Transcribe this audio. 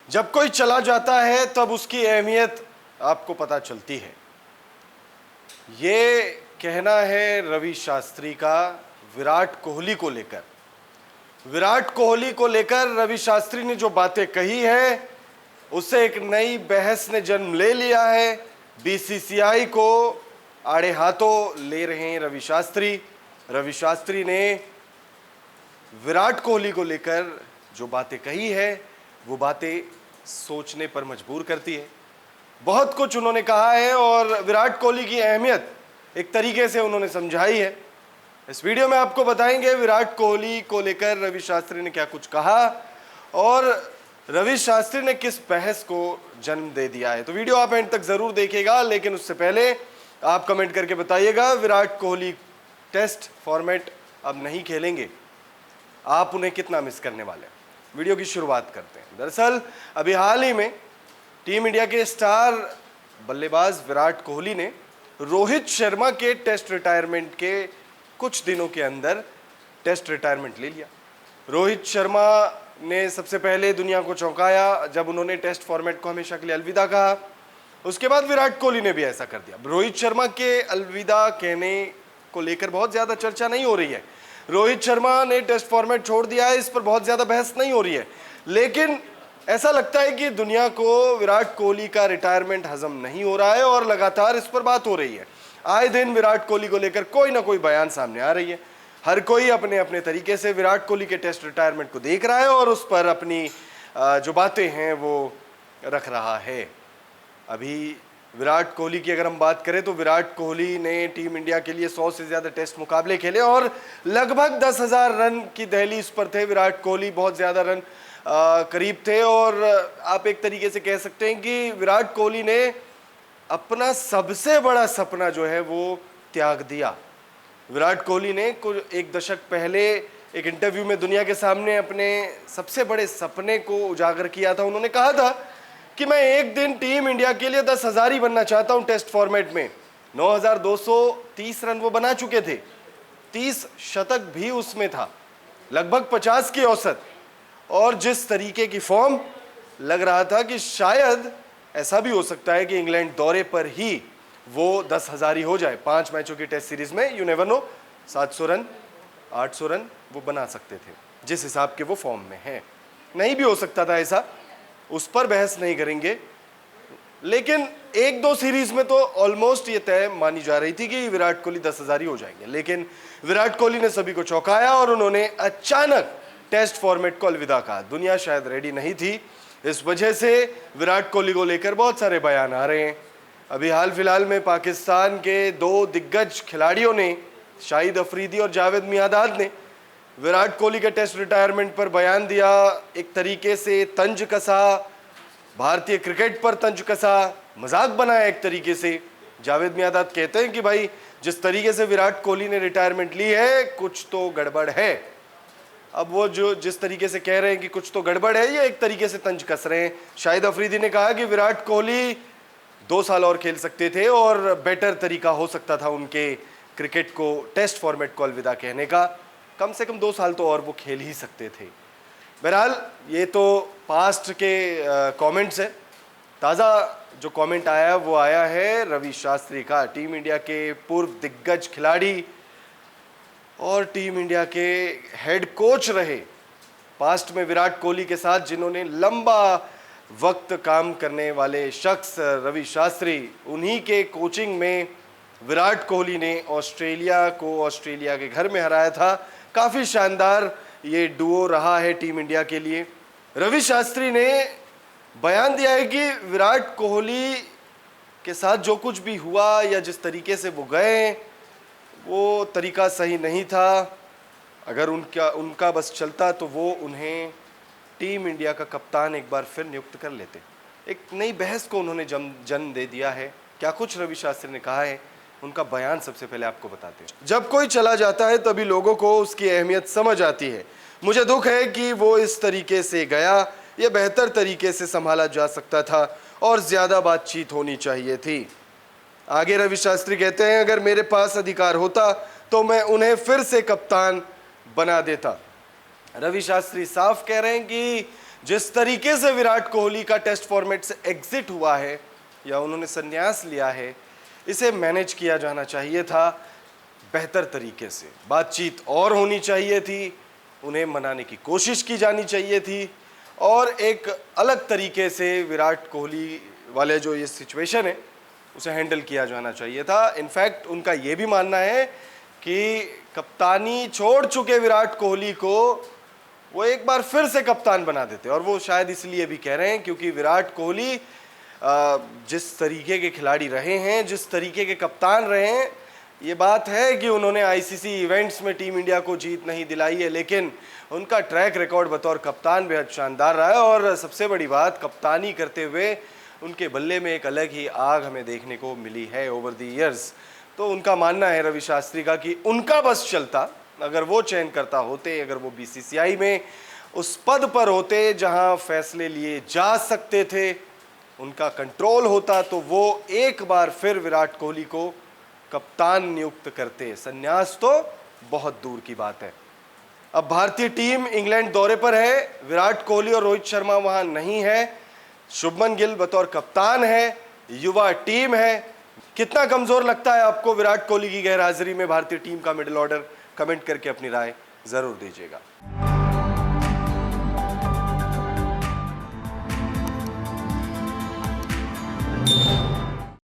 जब कोई चला जाता है तब उसकी अहमियत आपको पता चलती है। ये कहना है रवि शास्त्री का विराट कोहली को लेकर। विराट कोहली को लेकर रवि शास्त्री ने जो बातें कही है उससे एक नई बहस ने जन्म ले लिया है। बीसीसीआई को आड़े हाथों ले रहे हैं रवि शास्त्री। रवि शास्त्री ने विराट कोहली को लेकर जो बातें कही है वो बातें सोचने पर मजबूर करती है। बहुत कुछ उन्होंने कहा है और विराट कोहली की अहमियत एक तरीके से उन्होंने समझाई है। इस वीडियो में आपको बताएंगे विराट कोहली को लेकर रवि शास्त्री ने क्या कुछ कहा और रवि शास्त्री ने किस बहस को जन्म दे दिया है। तो वीडियो आप एंड तक जरूर देखिएगा, लेकिन उससे पहले आप कमेंट करके बताइएगा विराट कोहली टेस्ट फॉर्मेट अब नहीं खेलेंगे, आप उन्हें कितना मिस करने वाले हैं। वीडियो की शुरुआत करते हैं। दरअसल अभी हाल ही में टीम इंडिया के स्टार बल्लेबाज विराट कोहली ने रोहित शर्मा के टेस्ट रिटायरमेंट के कुछ दिनों के अंदर टेस्ट रिटायरमेंट ले लिया। रोहित शर्मा ने सबसे पहले दुनिया को चौंकाया जब उन्होंने टेस्ट फॉर्मेट को हमेशा के लिए अलविदा कहा। उसके बाद विराट कोहली ने भी ऐसा कर दिया। रोहित शर्मा के अलविदा कहने को लेकर बहुत ज़्यादा चर्चा नहीं हो रही है। रोहित शर्मा ने टेस्ट फॉर्मेट छोड़ दिया है, इस पर बहुत ज़्यादा बहस नहीं हो रही है, लेकिन ऐसा लगता है कि दुनिया को विराट कोहली का रिटायरमेंट हजम नहीं हो रहा है और लगातार इस पर बात हो रही है। आए दिन विराट कोहली को लेकर कोई ना कोई बयान सामने आ रही है। हर कोई अपने अपने तरीके से विराट कोहली के टेस्ट रिटायरमेंट को देख रहा है और उस पर अपनी जो बातें हैं वो रख रहा है। अभी विराट कोहली की अगर हम बात करें तो विराट कोहली ने टीम इंडिया के लिए 100 से ज़्यादा टेस्ट मुकाबले खेले और लगभग 10,000 रन की दहलीज पर थे। विराट कोहली बहुत ज़्यादा रन करीब थे और आप एक तरीके से कह सकते हैं कि विराट कोहली ने अपना सबसे बड़ा सपना जो है वो त्याग दिया। विराट कोहली ने कुछ एक दशक पहले एक इंटरव्यू में दुनिया के सामने अपने सबसे बड़े सपने को उजागर किया था। उन्होंने कहा था कि मैं एक दिन टीम इंडिया के लिए 10,000 ही बनना चाहता हूं टेस्ट फॉर्मेट में। 9,230 रन वो बना चुके थे, 30 शतक भी उसमें था, लगभग 50 की औसत, और जिस तरीके की फॉर्म लग रहा था कि शायद ऐसा भी हो सकता है कि इंग्लैंड दौरे पर ही वो 10,000 ही हो जाए। 5 मैचों की टेस्ट सीरीज में you never know, 700 run 800 run वो बना सकते थे जिस हिसाब के वो फॉर्म में हैं। नहीं भी हो सकता था ऐसा, उस पर बहस नहीं करेंगे, लेकिन 1-2 सीरीज में तो ऑलमोस्ट ये तय मानी जा रही थी कि विराट कोहली 10,000 ही हो जाएंगे। लेकिन विराट कोहली ने सभी को चौंकाया और उन्होंने अचानक टेस्ट फॉर्मेट को अलविदा कहा। दुनिया शायद रेडी नहीं थी, इस वजह से विराट कोहली को लेकर बहुत सारे बयान आ रहे हैं। अभी हाल फिलहाल में पाकिस्तान के 2 दिग्गज खिलाड़ियों ने, शाहिद अफरीदी और जावेद मियांदाद ने विराट कोहली के टेस्ट रिटायरमेंट पर बयान दिया। एक तरीके से तंज कसा, भारतीय क्रिकेट पर तंज कसा, मजाक बनाया एक तरीके से। जावेद मियांदाद कहते हैं कि भाई जिस तरीके से विराट कोहली ने रिटायरमेंट ली है कुछ तो गड़बड़ है। अब वो जो जिस तरीके से कह रहे हैं कि कुछ तो गड़बड़ है, ये एक तरीके से तंज कस रहे हैं। शाहिद अफरीदी ने कहा कि विराट कोहली 2 साल और खेल सकते थे और बेटर तरीका हो सकता था उनके क्रिकेट को टेस्ट फॉर्मेट को अलविदा कहने का। कम से कम 2 साल तो और वो खेल ही सकते थे। बहरहाल ये तो पास्ट के कमेंट्स है। ताज़ा जो कमेंट आया वो आया है रवि शास्त्री का, टीम इंडिया के पूर्व दिग्गज खिलाड़ी और टीम इंडिया के हेड कोच रहे, पास्ट में विराट कोहली के साथ जिन्होंने लंबा वक्त काम करने वाले शख्स रवि शास्त्री, उन्हीं के कोचिंग में विराट कोहली ने ऑस्ट्रेलिया को ऑस्ट्रेलिया के घर में हराया था। काफ़ी शानदार ये डुओ रहा है टीम इंडिया के लिए। रवि शास्त्री ने बयान दिया है कि विराट कोहली के साथ जो कुछ भी हुआ या जिस तरीके से वो गए वो तरीका सही नहीं था। अगर उनका बस चलता तो वो उन्हें टीम इंडिया का कप्तान एक बार फिर नियुक्त कर लेते। एक नई बहस को उन्होंने जन्म दे दिया है। क्या कुछ रवि शास्त्री ने कहा है, उनका बयान सबसे पहले आपको बताते हैं। जब कोई चला जाता है तभी लोगों को उसकी अहमियत समझ आती है। मुझे दुख है कि वो इस तरीके से गया, ये बेहतर तरीके से संभाला जा सकता था और ज़्यादा बातचीत होनी चाहिए थी। आगे रवि शास्त्री कहते हैं, अगर मेरे पास अधिकार होता तो मैं उन्हें फिर से कप्तान बना देता। रवि शास्त्री साफ कह रहे हैं कि जिस तरीके से विराट कोहली का टेस्ट फॉर्मेट से एग्जिट हुआ है या उन्होंने संन्यास लिया है, इसे मैनेज किया जाना चाहिए था बेहतर तरीके से। बातचीत और होनी चाहिए थी, उन्हें मनाने की कोशिश की जानी चाहिए थी और एक अलग तरीके से विराट कोहली वाले जो ये सिचुएशन है उसे हैंडल किया जाना चाहिए था। इनफैक्ट उनका ये भी मानना है कि कप्तानी छोड़ चुके विराट कोहली को वो एक बार फिर से कप्तान बना देते, और वो शायद इसलिए भी कह रहे हैं क्योंकि विराट कोहली जिस तरीके के खिलाड़ी रहे हैं, जिस तरीके के कप्तान रहे हैं, ये बात है कि उन्होंने आईसीसी इवेंट्स में टीम इंडिया को जीत नहीं दिलाई है, लेकिन उनका ट्रैक रिकॉर्ड बतौर कप्तान बेहद शानदार रहा है। और सबसे बड़ी बात, कप्तानी करते हुए उनके बल्ले में एक अलग ही आग हमें देखने को मिली है ओवर द ईयर्स। तो उनका मानना है रवि शास्त्री का कि उनका बस चलता, अगर वो चयन करता होते, अगर वो बीसीसीआई में उस पद पर होते जहां फैसले लिए जा सकते थे, उनका कंट्रोल होता, तो वो एक बार फिर विराट कोहली को कप्तान नियुक्त करते। संन्यास तो बहुत दूर की बात है। अब भारतीय टीम इंग्लैंड दौरे पर है, विराट कोहली और रोहित शर्मा वहां नहीं है, शुभमन गिल बतौर कप्तान है, युवा टीम है। कितना कमजोर लगता है आपको विराट कोहली की गैरहाजिरी में भारतीय टीम का मिडिल ऑर्डर? कमेंट करके अपनी राय जरूर दीजिएगा।